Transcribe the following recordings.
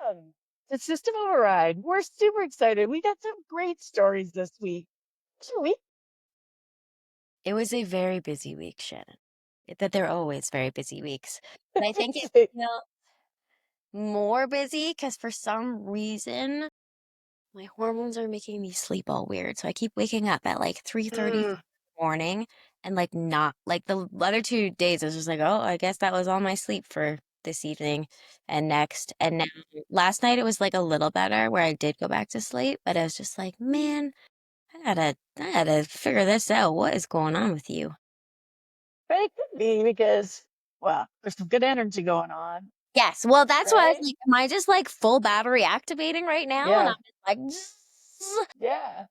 Welcome to System Override. We're super excited. We got some great stories this week. Should we? It was a very busy week, Shannon. That they're always very busy weeks. But I think it felt more busy because for some reason my hormones are making me sleep all weird. So I keep waking up at like 3:30 in Mm, the morning and like not like the other 2 days I was just like, oh, I guess that was all my sleep for this evening and next. And now last night it was like a little better where I did go back to sleep, but I was just like, man, I gotta figure this out. What is going on with you? but it could be because, well, there's some good energy going on, Yes, well, that's why I was right? like, am I just like full battery activating right now? And I'm Yeah, just like, "Zzz." yeah,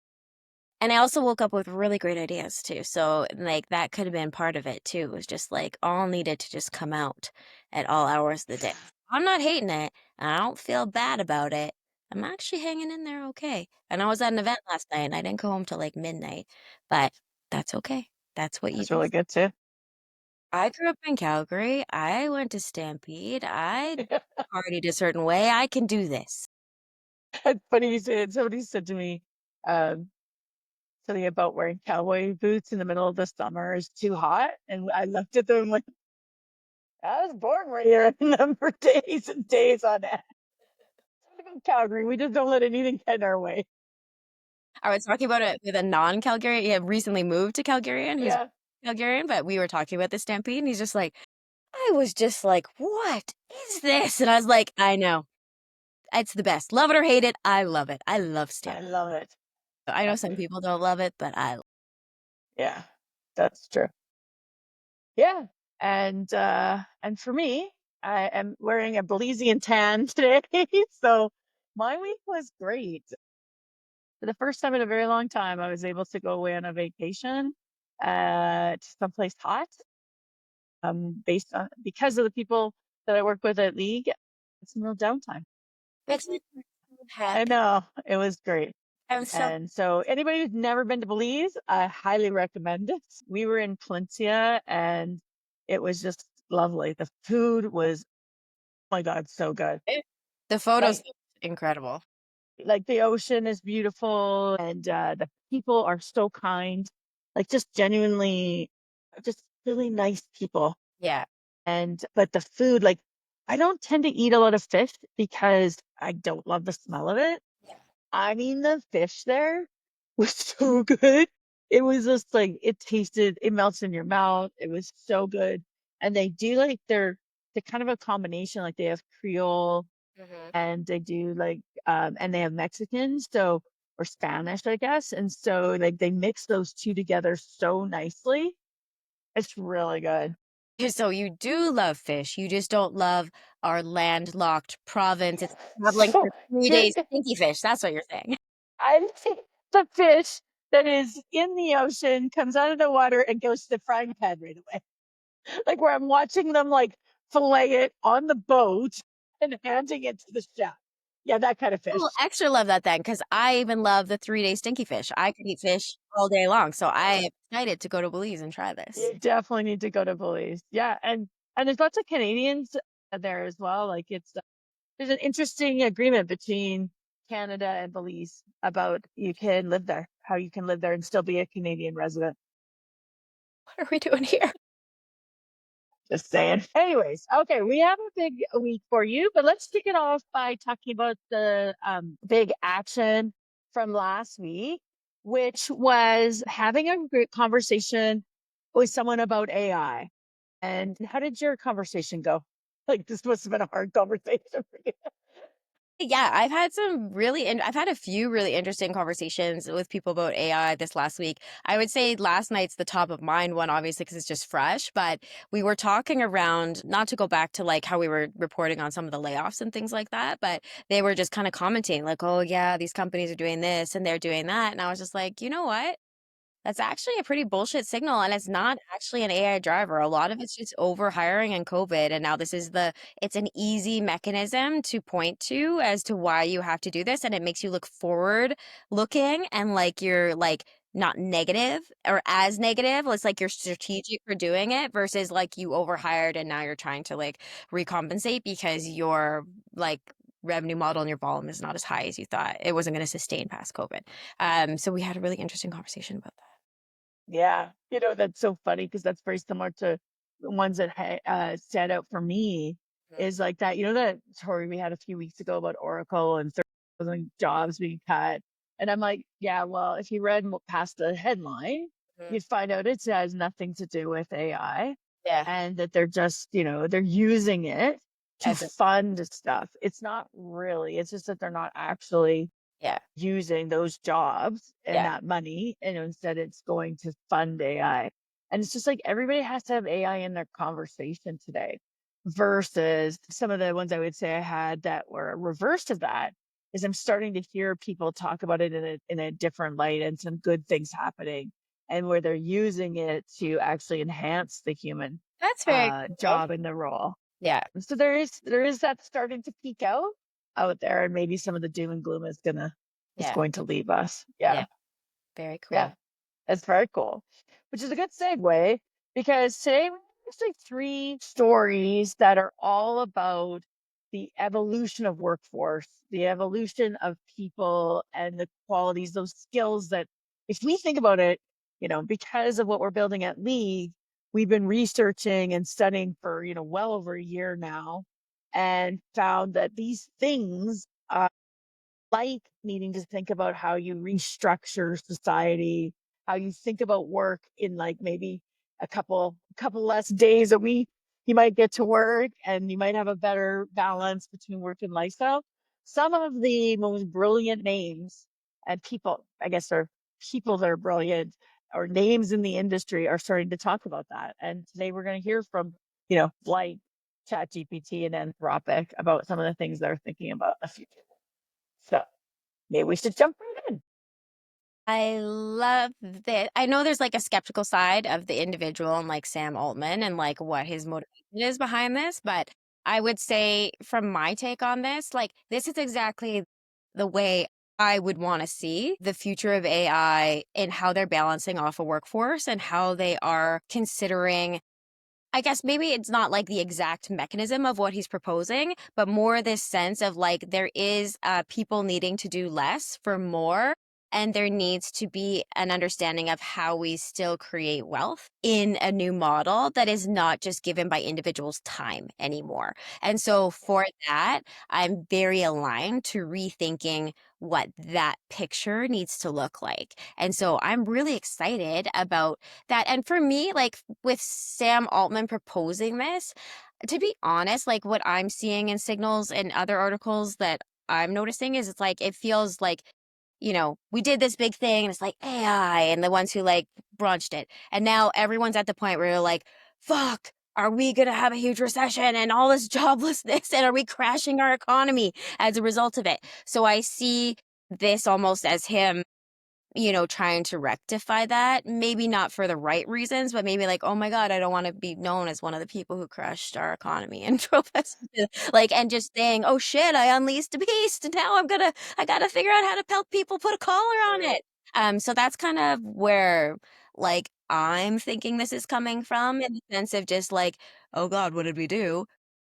And I also woke up with really great ideas too. So like that could have been part of it too. It was just like all needed to just come out at all hours of the day. I'm not hating it, and I don't feel bad about it. I'm actually hanging in there okay. And I was at an event last night and I didn't go home till like midnight, but that's okay. That's what you that's do. really good too. I grew up in Calgary. I went to Stampede. I partied a certain way. I can do this. It's funny you said somebody said to me, um, something about wearing cowboy boots in the middle of the summer is too hot. And I looked at them like, I was born right here in them for days and days on end. Calgary, we just don't let anything get in our way. I was talking about it with a non-Calgarian. He had recently moved to Calgarian, who's Yeah. Calgarian, but we were talking about the Stampede, and he's just like, I was just like, what is this? And I was like, I know. It's the best. Love it or hate it, I love it. I love I Stampede. love it. I know Uh, some people don't love it, but I Yeah, that's true. Yeah. And for me, I am wearing a Belizean tan today. So my week was great. For the first time in a very long time, I was able to go away on a vacation to someplace hot. Based on because of the people that I work with at League, it's some real downtime. makes me so I happy. know it was great. I'm so And so anybody who's never been to Belize, I highly recommend it. We were in Palencia and it was just lovely. The food was, oh my God, so good. the photos Like look incredible. like the ocean is beautiful and the people are so kind. Like just genuinely just really nice people. Yeah. And but the food, like I don't tend to eat a lot of fish because I don't love the smell of it. I mean, the fish there was so good. It was just like it tasted, it melts in your mouth. It was so good. And they do like they're kind of a combination, like they have Creole Mhm. and they do like and they have Mexican, so or Spanish, I guess. And so like they mix those two together so nicely. It's really good. So you do love fish, you just don't love our landlocked province. It's traveling So for 3 here days stinky fish, that's what you're saying. I think the fish that is in the ocean comes out of the water and goes to the frying pan right away. Like where I'm watching them like fillet it on the boat and handing it to the chef. Yeah, that kind of fish. Oh, extra love that then, because I even love the 3-day stinky fish. I could eat fish all day long, so I am excited to go to Belize and try this. You definitely need to go to Belize. Yeah, and there's lots of Canadians there as well. Like it's there's an interesting agreement between Canada and Belize about you can live there, how you can live there and still be a Canadian resident. What are we doing here? Just saying. Anyways, okay, we have a big week for you, but let's kick it off by talking about the big action from last week, which was having a great conversation with someone about AI. And how did your conversation go? Like, this must have been a hard conversation for you. Yeah, I've had a few really interesting conversations with people about AI this last week. I would say last night's the top of mind one, obviously, because it's just fresh, but we were talking around, not to go back to like how we were reporting on some of the layoffs and things like that, but they were just kind of commenting like, oh yeah, these companies are doing this and they're doing that. And I was just like, you know what? That's actually a pretty bullshit signal, and it's not actually an AI driver. A lot of it's just over hiring and COVID, and now it's an easy mechanism to point to as to why you have to do this, and it makes you look forward looking and like you're like not negative or as negative. It's like you're strategic for doing it versus like you overhired and now you're trying to like recompensate because you're like revenue model and your volume is not as high as you thought. It wasn't going to sustain past COVID. So we had a really interesting conversation about that. Yeah, that's so funny because that's very similar to the ones that stand out for me Mhm. is like that. That story we had a few weeks ago about Oracle and 30,000 jobs being cut. And I'm like, yeah, well, if you read past the headline, Mhm. you'd find out it has nothing to do with AI Yeah. and that they're just, they're using it to As a, fund stuff. It's not really, it's just that they're not actually yeah. using those jobs and Yeah. that money, and instead it's going to fund AI. And it's just like everybody has to have AI in their conversation today versus some of the ones I would say I had that were reverse of that is I'm starting to hear people talk about it in a different light and some good things happening and where they're using it to actually enhance the human That's very cool. job in the role. Yeah. So there is that starting to peak out there, and maybe some of the doom and gloom is Yeah. going to leave us. Yeah. Yeah, Very yeah, cool. that's very cool. Which is a good segue because today we have actually three stories that are all about the evolution of workforce, the evolution of people, and the qualities, those skills that, if we think about it, because of what we're building at League, we've been researching and studying for well over a year now, and found that these things like needing to think about how you restructure society, how you think about work in like maybe a couple less days a week. You might get to work and you might have a better balance between work and lifestyle. Some of the most brilliant names and people, I guess, are people that are brilliant or names in the industry are starting to talk about that. And today we're going to hear from, like ChatGPT and Anthropic about some of the things they're thinking about in the future. So maybe we should jump right in. I love that. I know there's like a skeptical side of the individual and like Sam Altman and like what his motivation is behind this, but I would say from my take on this, like this is exactly the way I would want to see the future of AI and how they're balancing off a workforce and how they are considering. I guess maybe it's not like the exact mechanism of what he's proposing, but more this sense of like there is people needing to do less for more. And there needs to be an understanding of how we still create wealth in a new model that is not just given by individuals' time anymore. And so for that, I'm very aligned to rethinking what that picture needs to look like. And so I'm really excited about that. And for me, like with Sam Altman proposing this, to be honest, like what I'm seeing in signals and other articles that I'm noticing is it's like it feels like, we did this big thing and it's like AI and the ones who like brunched it. And now everyone's at the point where you're like, fuck, are we going to have a huge recession and all this joblessness and are we crashing our economy as a result of it? So I see this almost as him trying to rectify that. Maybe not for the right reasons, but maybe like, oh my God, I don't want to be known as one of the people who crushed our economy and drove us like, and just saying, oh shit, I unleashed a beast and now I gotta figure out how to help people put a collar on it. So that's kind of where like I'm thinking this is coming from in the sense of just like, oh God, what did we do?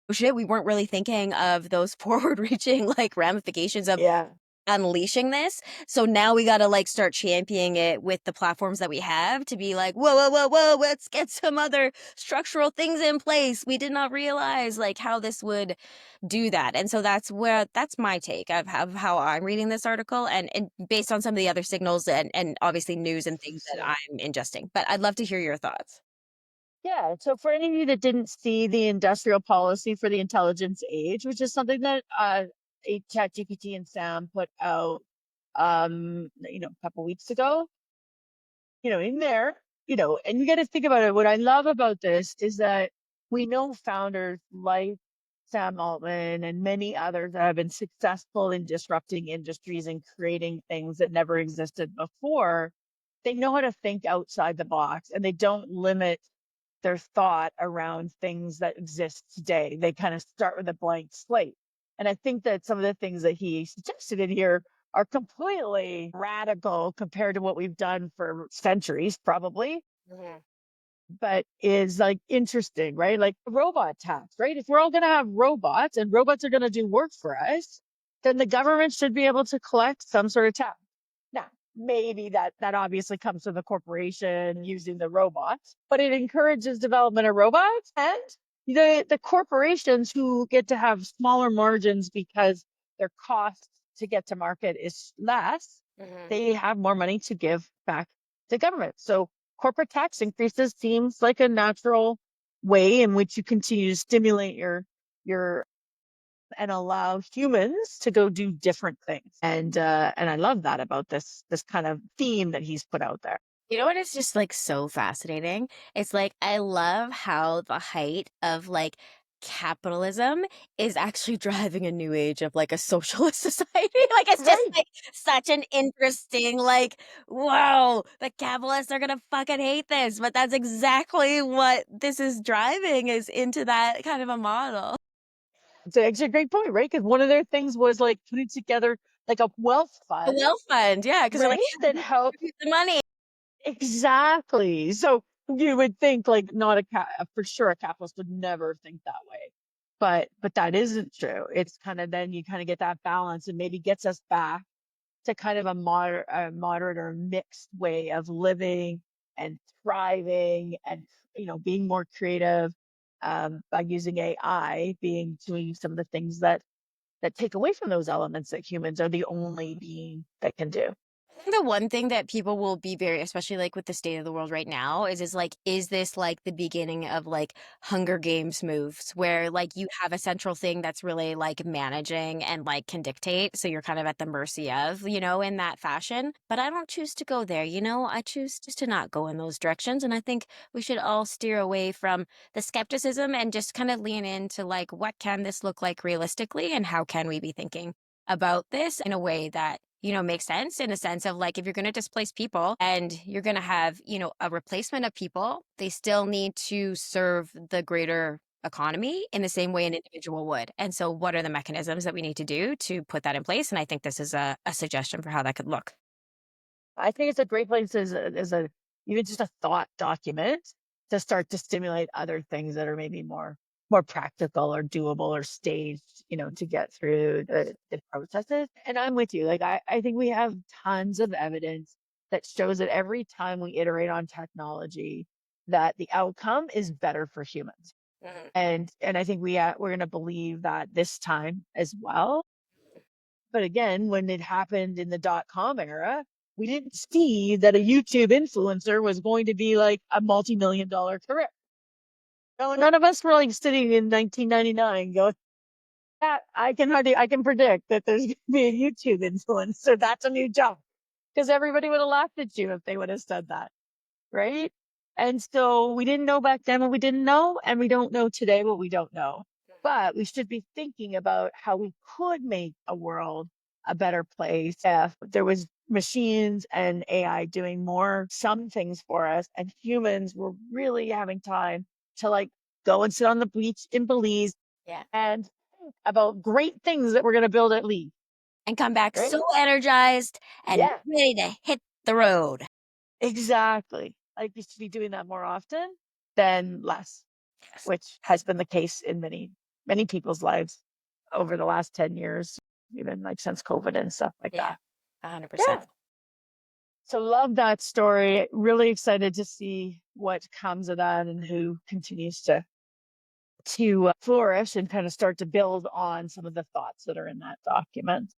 Oh shit, we weren't really thinking of those forward reaching like ramifications of Yeah. unleashing this. So now we got to like start championing it with the platforms that we have to be like, whoa, whoa, whoa, whoa, let's get some other structural things in place. We did not realize like how this would do that. And so that's my take of how I'm reading this article and based on some of the other signals and obviously news and things that Interesting. I'm ingesting. But I'd love to hear your thoughts. Yeah. So for any of you that didn't see the industrial policy for the intelligence age, which is something that a ChatGPT and Sam put out a couple weeks ago, in there, and you got to think about it. What I love about this is that we know founders like Sam Altman and many others that have been successful in disrupting industries and creating things that never existed before. They know how to think outside the box and they don't limit their thought around things that exist today. They kind of start with a blank slate. And I think that some of the things that he suggested in here are completely radical compared to what we've done for centuries, probably. Mhm. but is like interesting, right? Like robot tax, right? If we're all going to have robots and robots are going to do work for us, then the government should be able to collect some sort of tax. Now, maybe that obviously comes from the corporation using the robots, but it encourages development of robots and the corporations who get to have smaller margins because their costs to get to market is less, Mhm. they have more money to give back to government. So corporate tax increases seems like a natural way in which you continue to stimulate your and allow humans to go do different things. And I love that about this kind of theme that he's put out there. You know what is just like so fascinating? It's like I love how the height of like capitalism is actually driving a new age of like a socialist society. Like it's just Right. like such an interesting, like, whoa, the capitalists are gonna fucking hate this. But that's exactly what this is driving is into that kind of a model. It's actually a great point, right? Because one of their things was like putting together like a wealth The fund, wealth fund, yeah, because they're like, right? That "Yeah, helps. contribute the money." Exactly. So you would think like not for sure a capitalist would never think that way. But that isn't true. It's kind of then you kind of get that balance and maybe gets us back to kind of a moderate or mixed way of living and thriving and being more creative by using AI, being doing some of the things that take away from those elements that humans are the only being that can do. The one thing that people will be very, especially like with the state of the world right now, is like, is this like the beginning of like Hunger Games moves where like you have a central thing that's really like managing and like can dictate, so you're kind of at the mercy of, in that fashion. But I don't choose to go there, I choose just to not go in those directions. And I think we should all steer away from the skepticism and just kind of lean into like, what can this look like realistically, and how can we be thinking about this in a way that makes sense, in a sense of like if you're going to displace people and you're going to have a replacement of people, they still need to serve the greater economy in the same way an individual would. And so what are the mechanisms that we need to do to put that in place? And I think this is a suggestion for how that could look. I think it's a great place as a even just a thought document to start to stimulate other things that are maybe more practical or doable or staged, to get through the processes. And I'm with you. Like I think we have tons of evidence that shows that every time we iterate on technology, that the outcome is better for humans. Mhm. And I think we're going to believe that this time as well. But again, when it happened in the .com era, we didn't see that a YouTube influencer was going to be like a multi-million-dollar career. No, none of us were like sitting in 1999 going, "Yeah, I can predict that there's going to be a YouTube influencer. That's a new job." Because everybody would have laughed at you if they would have said that, right? And so we didn't know back then what we didn't know, and we don't know today what we don't know. But we should be thinking about how we could make a world a better place if there was machines and AI doing some things for us, and humans were really having time to like go and sit on the beach in Belize Yeah. and think about great things that we're going to build at least, And come back right? so energized and Yeah, ready to hit the road. exactly. Like we should be doing that more often than less, Yes. which has been the case in many people's lives over the last 10 years, even like since COVID and stuff like Yeah. that. 100%. Yeah. So love that story. Really excited to see what comes of that and who continues to flourish and kind of start to build on some of the thoughts that are in that document.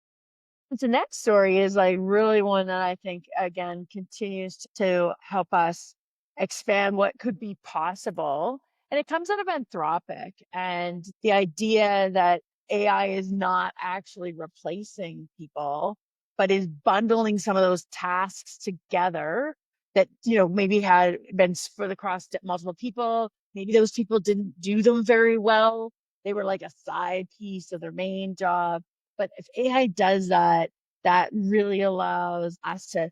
The next story is like really one that I think again continues to help us expand what could be possible. And it comes out of Anthropic and the idea that AI is not actually replacing people, but is bundling some of those tasks together that, maybe had been spread across multiple people. Maybe those people didn't do them very well. They were like a side piece of their main job. But if AI does that, that really allows us to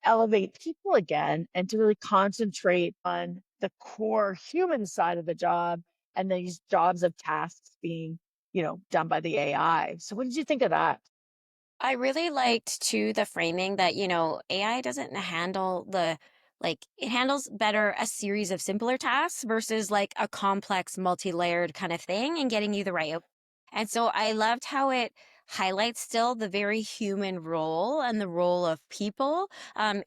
elevate people again and to really concentrate on the core human side of the job and these jobs of tasks being, done by the AI. So what did you think of that? I really liked too the framing that, AI doesn't handle the like it handles better a series of simpler tasks versus like a complex multi-layered kind of thing and getting you the right. And so I loved how it highlights still the very human role and the role of people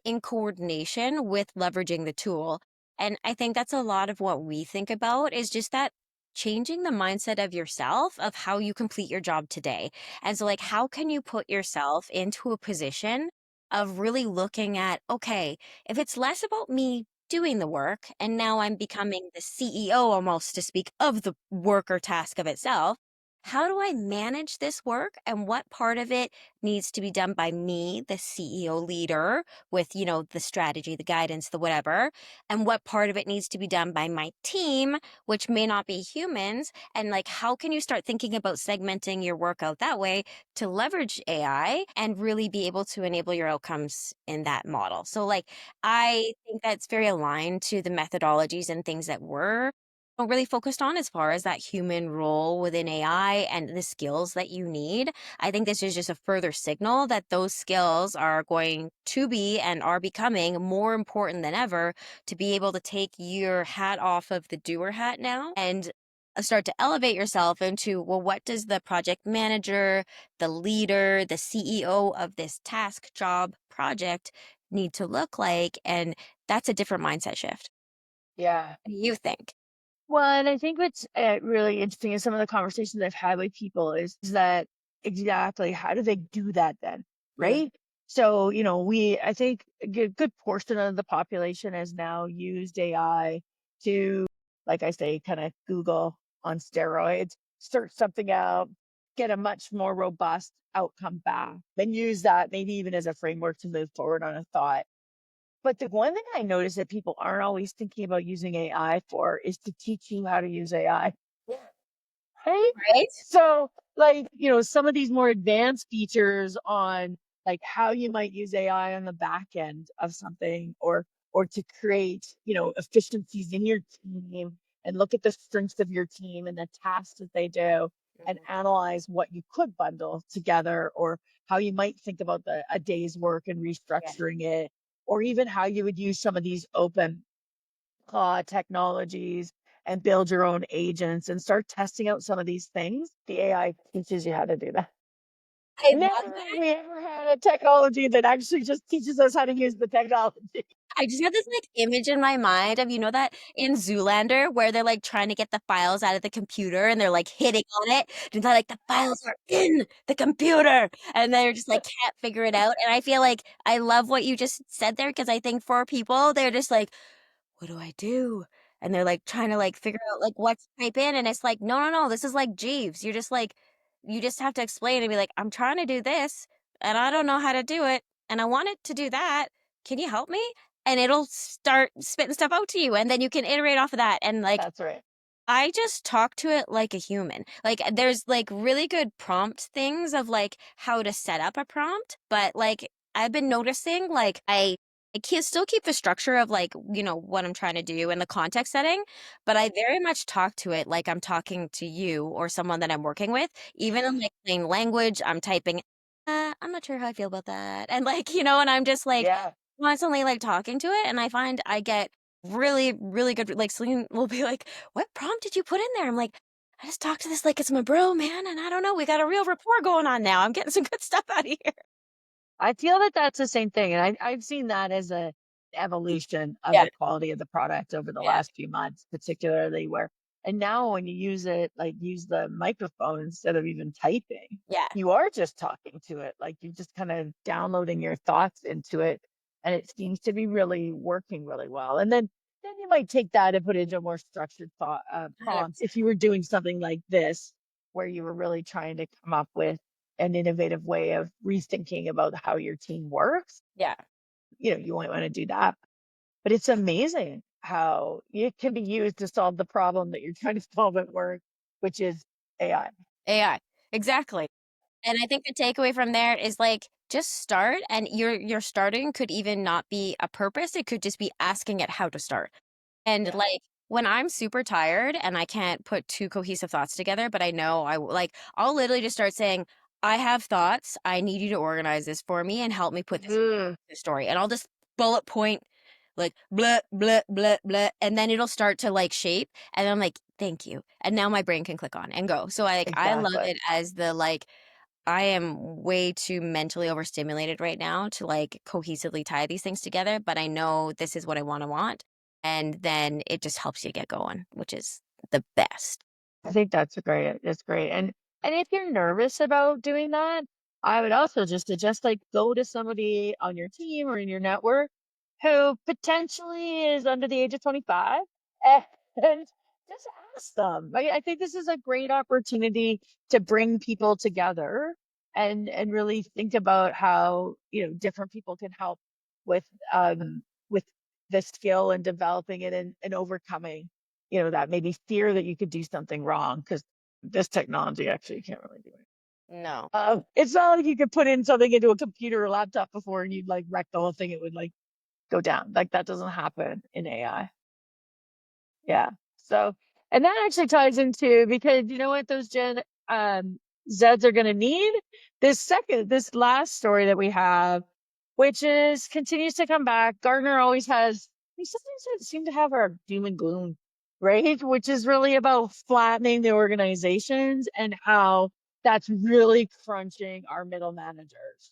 in coordination with leveraging the tool. And I think that's a lot of what we think about is just that changing the mindset of yourself of how you complete your job today. And so, like, how can you put yourself into a position of really looking at, okay, if it's less about me doing the work and now I'm becoming the CEO almost to speak of the work or task of itself, how do I manage this work and what part of it needs to be done by me, the CEO leader, with, the strategy, the guidance, the whatever, and what part of it needs to be done by my team, which may not be humans, and like how can you start thinking about segmenting your work out that way to leverage AI and really be able to enable your outcomes in that model. So like I think that's very aligned to the methodologies and things that we're really focused on as far as that human role within AI and the skills that you need. I think this is just a further signal that those skills are going to be and are becoming more important than ever to be able to take your hat off of the doer hat now and start to elevate yourself into, well, what does the project manager, the leader, the CEO of this task, job, project need to look like? And that's a different mindset shift. Yeah. What do you think? Well, and I think what's really interesting in some of the conversations I've had with people is that exactly how do they do that then, Mm, right? So, I think a good portion of the population has now used AI to, like I say, kind of Google on steroids, search something out, get a much more robust outcome back, then use that maybe even as a framework to move forward on a thought. But the one thing I notice that people aren't always thinking about using AI for is to teach you how to use AI. Right? right? So, like, some of these more advanced features on like how you might use AI on the back end of something or to create, efficiencies in your team and look at the strengths of your team and the tasks that they do and Mhm. analyze what you could bundle together or how you might think about a day's work and Yeah. restructuring it or even how you would use some of these open technologies and build your own agents and start testing out some of these things. The AI teaches you how to do that. I Never love have that. we ever had a technology that actually just teaches us how to use the technology. I just have this like image in my mind of, that in Zoolander where they're like trying to get the files out of the computer and they're like hitting on it and they're like the files are in the computer and they're just like can't figure it out. And I feel like I love what you just said there because I think for people they're just like, what do I do? And they're like trying to like figure out like what to type in. And it's like, no, no, no, this is like Jeeves. You're just like, you just have to explain and be like, I'm trying to do this and I don't know how to do it. And I want it to do that. Can you help me? And it'll start spitting stuff out to you. And then you can iterate off of that. And like, That's right. I just talk to it like a human. Like there's like really good prompt things of like how to set up a prompt, but like I've been noticing like I can still keep the structure of like, what I'm trying to do in the context setting, but I very much talk to it like I'm talking to you or someone that I'm working with, even in like plain language, I'm typing, I'm not sure how I feel about that. And like, and I'm just like Yeah. constantly like talking to it. And I find I get really, really good. Like Celine will be like, what prompt did you put in there? I'm like, I just talked to this like it's my bro, man. And I don't know. We got a real rapport going on now. I'm getting some good stuff out of here. I feel that that's the same thing. And I've seen that as a evolution of Yeah. the quality of the product over the Yeah. last few months, particularly where, and now when you use it, like use the microphone instead of even typing, Yeah. you are just talking to it. Like you're just kind of downloading your thoughts into it. And it seems to be really working really well. And then you might take that and put it into a more structured thought prompt. 100%. If you were doing something like this, where you were really trying to come up with an innovative way of rethinking about how your team works, Yeah. you might want to do that. But it's amazing how it can be used to solve the problem that you're trying to solve at work, which is AI. AI. Exactly. And I think the takeaway from there is like just start and your starting could even not be a purpose. It could just be asking it how to start. And Yeah. like when I'm super tired and I can't put two cohesive thoughts together, but I know like I'll literally just start saying, I have thoughts. I need you to organize this for me and help me put this Mhm. story. And I'll just bullet point. like blah blah blah blah, and then it'll start to like shape, and I'm like, thank you, and now my brain can click on and go. So I love Exactly. it as the like I am way too mentally overstimulated right now to like cohesively tie these things together, but I know this is what I want, and then it just helps you get going, which is the best. I think that's great. That's great. And if you're nervous about doing that, I would also just suggest like go to somebody on your team or in your network who potentially is under the age of 25 and just ask them. I think this is a great opportunity to bring people together and really think about how, different people can help with with the skill and developing it and overcoming that maybe fear that you could do something wrong because this technology actually you can't really do it. No. It's not like you could put in something into a computer or laptop before and you'd like wreck the whole thing. It would like go down. Like that doesn't happen in AI. Yeah. So, and that actually ties into because you know what those Gen Zeds are going to need this last story that we have, which is continues to come back. Gardner always has, he sometimes seem to have our doom and gloom, right? Which is really about flattening the organizations and how that's really crunching our middle managers.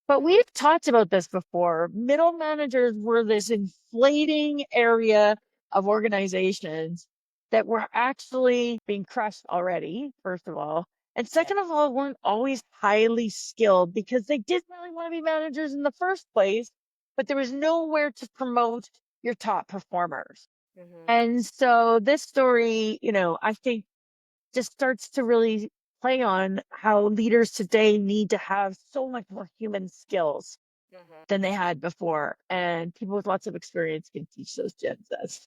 But we've talked about this before. Middle managers were this inflating area of organizations that were actually being crushed already, first of all. And Yeah. second of all, weren't always highly skilled because they didn't really want to be managers in the first place, but there was nowhere to promote your top performers. Hmm. And so this story, I think just starts to really play on how leaders today need to have so much more human skills Hmm. than they had before. And people with lots of experience can teach those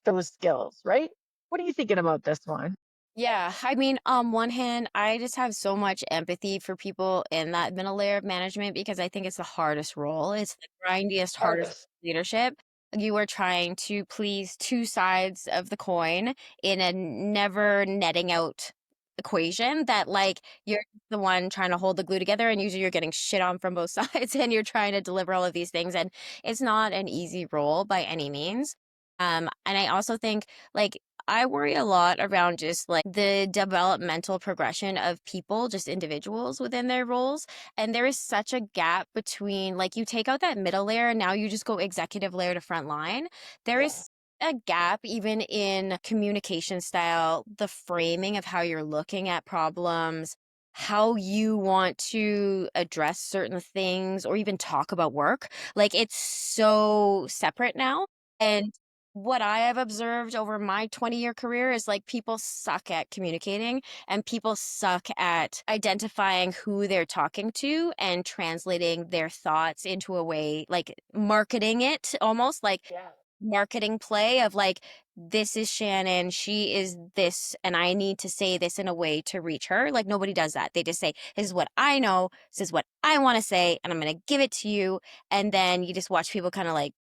those skills, right? What are you thinking about this one? Yeah, I mean, on one hand, I just have so much empathy for people in that middle layer of management because I think it's the hardest role. It's the grindiest, hardest Artists. leadership. You are trying to please two sides of the coin in a never netting out equation that like you're the one trying to hold the glue together and usually you're getting shit on from both sides and you're trying to deliver all of these things and it's not an easy role by any means. And I also think like I worry a lot around just like the developmental progression of people, just individuals within their roles. And there is such a gap between like you take out that middle layer and now you just go executive layer to front line. There Yeah. is a gap even in communication style, the framing of how you're looking at problems, how you want to address certain things or even talk about work. Like it's so separate now. And what I have observed over my 20-year career is like people suck at communicating and people suck at identifying who they're talking to and translating their thoughts into a way, like marketing it almost like Yeah. marketing play of like, this is Shannon, she is this, and I need to say this in a way to reach her. Like nobody does that. They just say, this is what I know, this is what I want to say, and I'm going to give it to you. And then you just watch people kind of like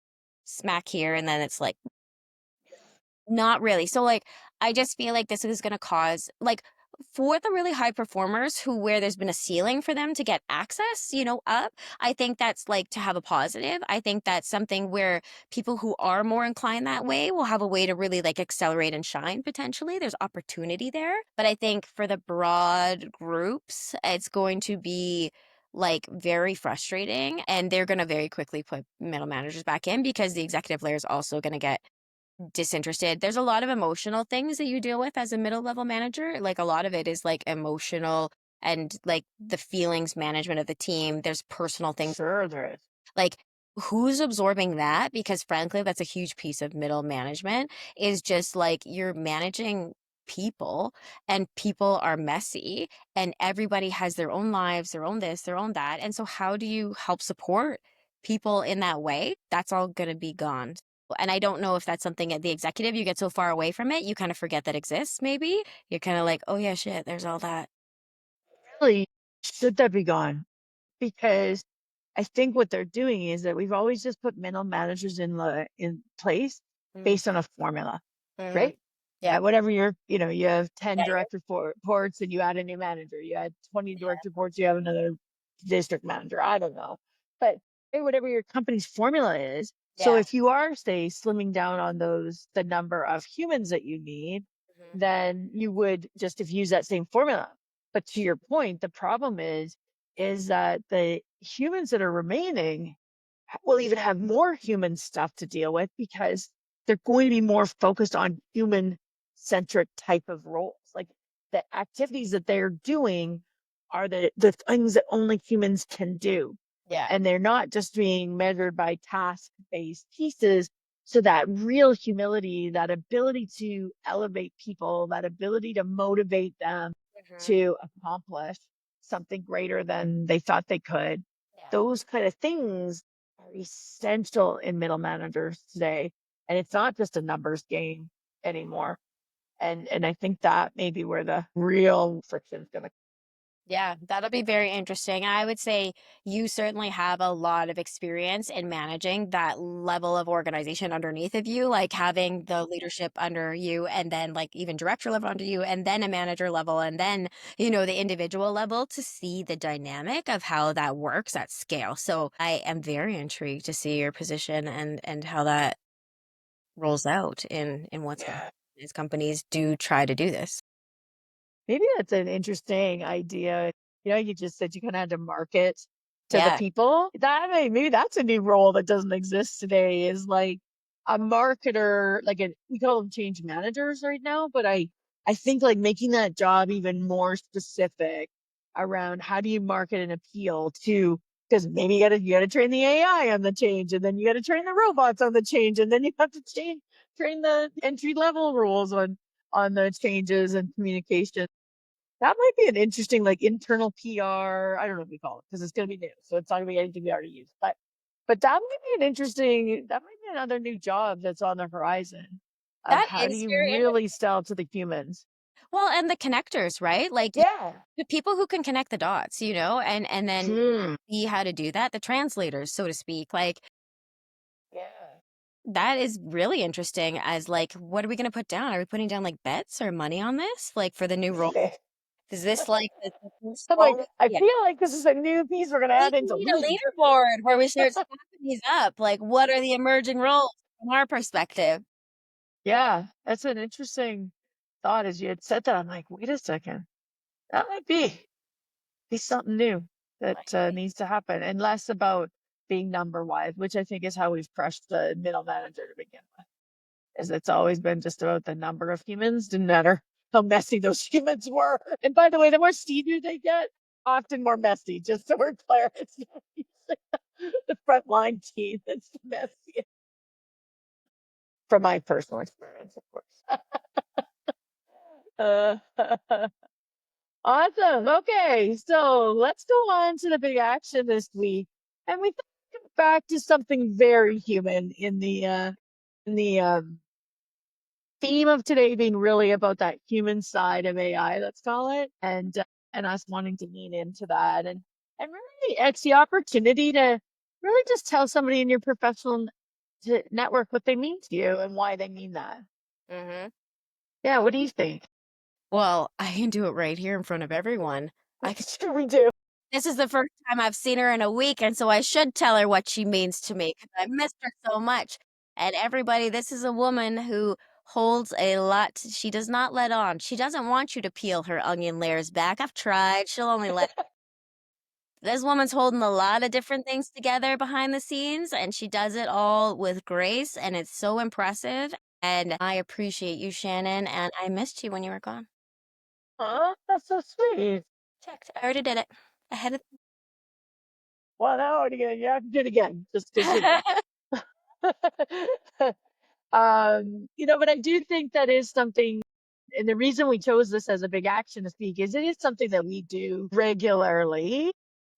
smack here, and then it's like, not really. So, like, I just feel like this is gonna cause like, for the really high performers who where there's been a ceiling for them to get access, up, I think that's, like, to have a positive. I think that's something where people who are more inclined that way will have a way to really, like, accelerate and shine potentially. There's opportunity there. But I think for the broad groups, it's going to be, like, very frustrating, and they're gonna very quickly put middle managers back in because the executive layer is also gonna get disinterested. There's a lot of emotional things that you deal with as a middle level manager. Like a lot of it is like emotional and like the feelings management of the team. There's personal things Sure, there is. like who's absorbing that? Because frankly, that's a huge piece of middle management is just like you're managing people and people are messy and everybody has their own lives, their own this, their own that. And so how do you help support people in that way? That's all going to be gone. And I don't know if that's something at the executive, you get so far away from it, you kind of forget that exists, maybe. You're kind of like, oh yeah, shit, there's all that. Really, should that be gone? Because I think what they're doing is that we've always just put middle managers in place Mm, based on a formula, mhm. right? Yeah. Whatever you have 10 Yeah. direct reports and you add a new manager. You add 20 direct reports, you have another district manager. I don't know. But hey, whatever your company's formula is, So Yeah. if you are, say, slimming down on the number of humans that you need, Mhm. then you would just have used that same formula. But to your point, the problem is that the humans that are remaining will even have more human stuff to deal with because they're going to be more focused on human centric type of roles. Like the activities that they're doing are the things that only humans can do. Yeah. And they're not just being measured by task based pieces. So that real humility, that ability to elevate people, that ability to motivate them Mhm. to accomplish something greater than they thought they could, Yeah. those kind of things are essential in middle managers today. And it's not just a numbers game anymore. And I think that may be where the real friction is going to. Yeah, that'll be very interesting. I would say you certainly have a lot of experience in managing that level of organization underneath of you, like having the leadership under you and then like even director level under you and then a manager level and then, the individual level to see the dynamic of how that works at scale. So I am very intrigued to see your position and how that rolls out in what's going to Yeah. happen as companies do try to do this. Maybe that's an interesting idea. You just said you kind of had to market to the Yeah. people. Maybe that's a new role that doesn't exist today is like a marketer, we call them change managers right now, but I think like making that job even more specific around how do you market and appeal to because maybe you gotta train the AI on the change, and then you gotta train the robots on the change, and then you have to train the entry level rules on the changes and communication. That might be an interesting, like, internal PR. I don't know what we call it because it's going to be new, so it's not going to be anything we already use. But that might be an interesting. That might be another new job that's on the horizon. Of That how do is you very interesting. really sell to the humans? Well, and the connectors, right? Like Yeah. the people who can connect the dots, and then Hmm. see how to do that, the translators, so to speak. Like Yeah. that is really interesting as like what are we going to put down? Are we putting down like bets or money on this? Like for the new role? Maybe. Is this like the first I'm like, role? I Yeah. feel like this is a new piece we're going to We add into need a League. leaderboard where we start stacking these up. Like what are the emerging roles from our perspective? Yeah, that's an interesting thought. As you had said that, I'm like, wait a second, that might be something new that needs to happen and less about being number wise, which I think is how we've crushed the middle manager to begin with. Is it's always been just about the number of humans, didn't matter how messy those humans were. And by the way, the more senior they get, often more messy, just so we're clear. It's not usually the frontline team that's messy from my personal experience, of course. uh, Awesome. Okay, so let's go on to the big action this week, and we go back to something very human in the theme of today being really about that human side of AI, let's call it, and us wanting to lean into that, and really it's the opportunity to really just tell somebody in your professional network what they mean to you and why they mean that. Hmm. Yeah, what do you think? Well, I can do it right here in front of everyone. I Sure, we do. This is the first time I've seen her in a week, and so I should tell her what she means to me because I missed her so much. And everybody, this is a woman who holds a lot. She does not let on. She doesn't want you to peel her onion layers back. I've tried. She'll only let. This woman's holding a lot of different things together behind the scenes, and she does it all with grace, and it's so impressive. And I appreciate you, Shannon, and I missed you when you were gone. Huh? That's so sweet. Checked. I already did it. Ahead of. Well, now you have to do it again, just because you know. But I do think that is something, and the reason we chose this as a big action to speak is it is something that we do regularly,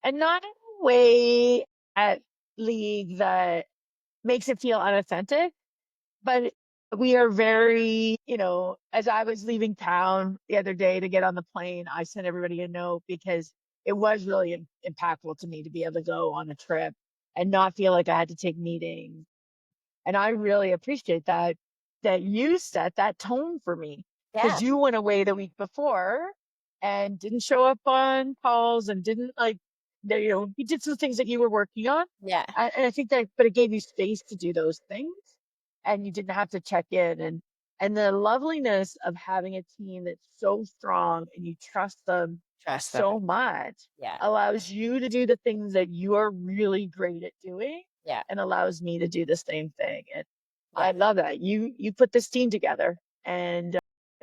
and not in a way at League that makes it feel unauthentic, but we are very, as I was leaving town the other day to get on the plane, I sent everybody a note because it was really impactful to me to be able to go on a trip and not feel like I had to take meetings. And I really appreciate that you set that tone for me Yeah. because you went away the week before and didn't show up on calls and didn't like you did some things that you were working on. Yeah. And I think that, but it gave you space to do those things, and you didn't have to check in. And the loveliness of having a team that's so strong and you trust them Trust them. so much Yeah. allows you to do the things that you're really great at doing, Yeah. and allows me to do the same thing. And Yeah. I love that you put this team together, and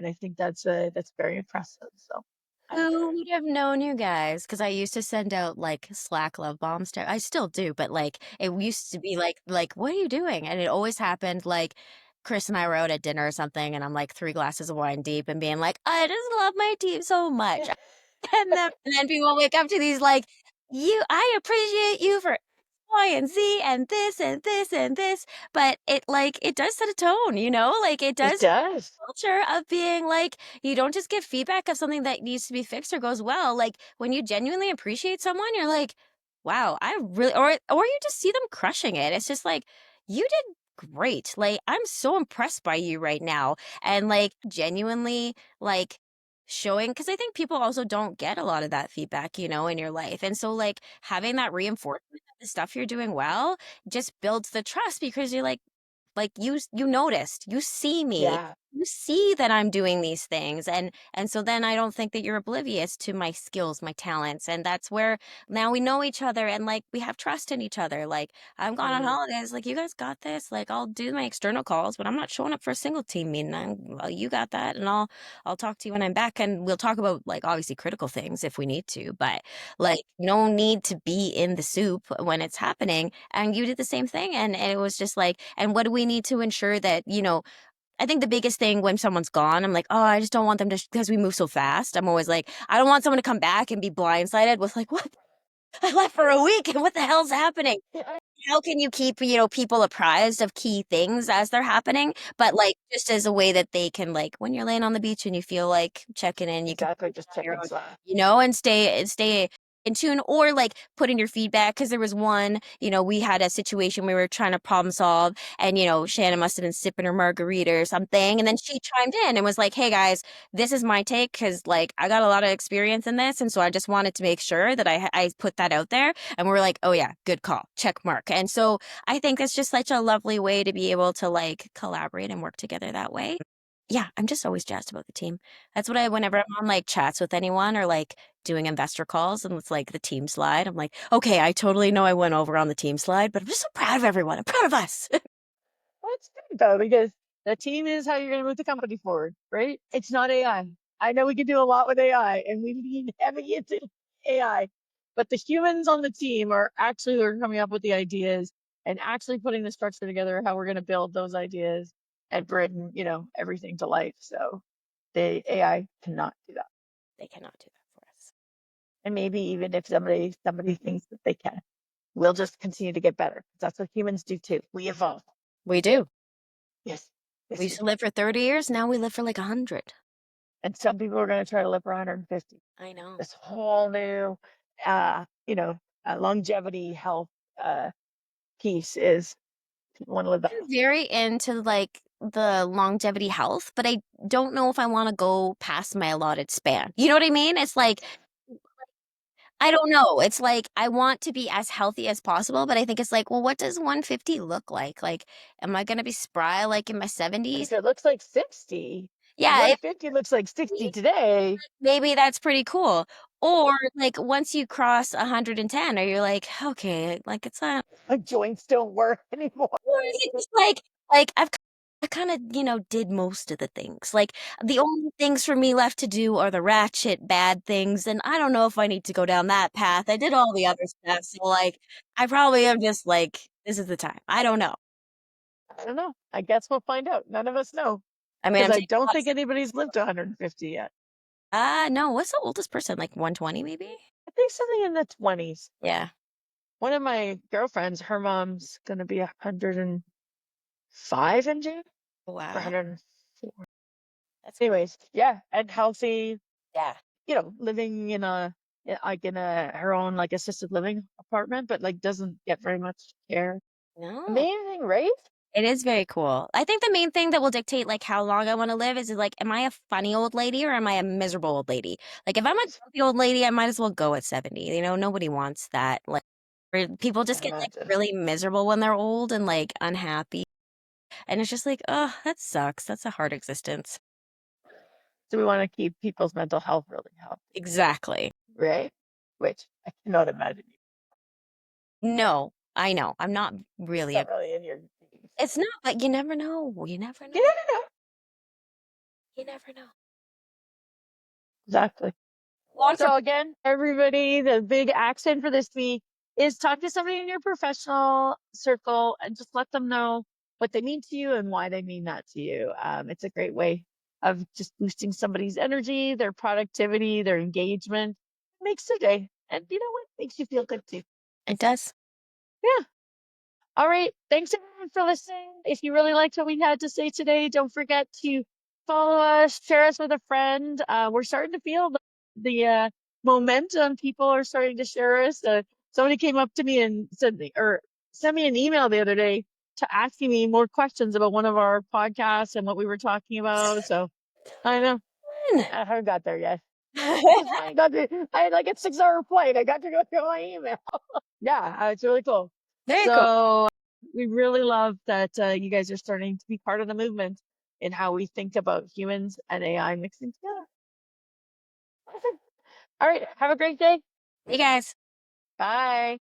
I think that's very impressive. So I'm Who very would have known you guys? Because I used to send out like Slack love bombs to, I still do, but like it used to be like, what are you doing? And it always happened like Chris and I were out at dinner or something, and I'm like 3 glasses of wine deep and being like, I just love my team so much. And then people wake up to these like, I appreciate you for Y and Z and this and this and this. But it like it does set a tone, like it it does does. culture of being like, you don't just give feedback of something that needs to be fixed or goes well. Like when you genuinely appreciate someone, you're like, wow, I really, or you just see them crushing it. It's just like, you did great. Like I'm so impressed by you right now. And like genuinely like showing, because I think people also don't get a lot of that feedback, in your life. And so like having that reinforcement of the stuff you're doing well just builds the trust, because you're like you noticed, you see me, Yeah. you see that I'm doing these things, and so then I don't think that you're oblivious to my skills, my talents, and that's where now we know each other, and like we have trust in each other. Like I'm gone on Mm. holidays, like you guys got this, like I'll do my external calls, but I'm not showing up for a single team meeting. Well, you got that, and I'll talk to you when I'm back, and we'll talk about like obviously critical things if we need to, but like no need to be in the soup when it's happening. And you did the same thing, and it was just like, and what do we need to ensure that, I think the biggest thing when someone's gone, I'm like, oh, I just don't want them to, because we move so fast. I'm always like, I don't want someone to come back and be blindsided with like, what? I left for a week and what the hell's happening? Yeah, How can you keep, people apprised of key things as they're happening? But like just as a way that they can, like when you're laying on the beach and you feel like checking in, you can exactly. Just on check your and own, slap. and stay in tune, or like put in your feedback. Because there was one, we had a situation we were trying to problem solve, and Shannon must have been sipping her margarita or something, and then she chimed in and was like, hey guys, this is my take, because like I got a lot of experience in this, and so I just wanted to make sure that I put that out there. And we are like, oh yeah, good call, check mark. And so I think it's just such a lovely way to be able to like collaborate and work together that way. Yeah, I'm just always jazzed about the team. That's what whenever I'm on like chats with anyone or like doing investor calls and it's like the team slide, I'm like, okay, I totally know I went over on the team slide, but I'm just so proud of everyone. I'm proud of us. Well, it's good though, because the team is how you're going to move the company forward, right? It's not AI. I know we can do a lot with AI, and we lean heavy into AI, but the humans on the team are actually who are coming up with the ideas and actually putting the structure together, how we're going to build those ideas and bring, everything to life. So the AI cannot do that. They cannot do that for us. And maybe even if somebody thinks that they can, we'll just continue to get better. That's what humans do too. We evolve. We do. Yes. We Yes, we used to do. live for 30 years. Now we live for like 100. And some people are going to try to live for 150. I know. This whole new, uh, you know, longevity health uh, piece is people want to live that I'm long. very into like the longevity health, but I don't know if I want to go past my allotted span. You know what I mean? It's like, I don't know. It's like I want to be as healthy as possible, but I think it's like, well, what does 150 look like? Like, am I going to be spry like in my 70s? If it looks like 60, Yeah, 150 looks like 60 today. maybe that's pretty cool. Or like once you cross 110, or you're like, okay, like it's not. My joints don't work anymore. Or is it just like I kind of, did most of the things. Like the only things for me left to do are the ratchet bad things, and I don't know if I need to go down that path. I did all the other stuff, so like I probably am just like, this is the time. I don't know. I don't know. I guess we'll find out. None of us know, I mean, because I'm I taking a don't lot of think anybody's lived to 150 yet. no, what's the oldest person? Like 120 maybe? I think something in the 20s. Yeah. One of my girlfriends, her mom's going to be 105 in June, or Wow. 104. That's cool. Anyways, yeah, and healthy, Yeah. living in her own like assisted living apartment, but like doesn't get very much care. No. Amazing, right? It is very cool. I think the main thing that will dictate like how long I want to live is like, am I a funny old lady or am I a miserable old lady? Like, if I'm a grumpy old lady, I might as well go at 70. You know, nobody wants that. Like, people just Can't get like imagine. really miserable when they're old and like unhappy. And it's just like, oh, that sucks. That's a hard existence. So we want to keep people's mental health really healthy, Exactly. right? Which I cannot imagine. No, I know. I'm not It's really not really in your genes. it's not, but you never know. You never You know. never know. You never know. Exactly. One for So again, everybody, the big accent for this week is talk to somebody in your professional circle and just let them know what they mean to you and why they mean that to you. It's a great way of just boosting somebody's energy, their productivity, their engagement. Makes their day. And you know what? Makes you feel good too. it does. Yeah. All right. Thanks everyone for listening. If you really liked what we had to say today, don't forget to follow us, share us with a friend. We're starting to feel the momentum. People are starting to share us. Somebody came up to me and said, or sent me an email the other day to asking me more questions about one of our podcasts and what we were talking about. So I know I haven't got there yet. I finally got to, I had like a 6 hour flight. I got to go through my email. Yeah, it's really cool. Very cool. So we really love that you guys are starting to be part of the movement in how we think about humans and AI mixing together. Awesome. All right. Have a great day. Hey guys. Bye.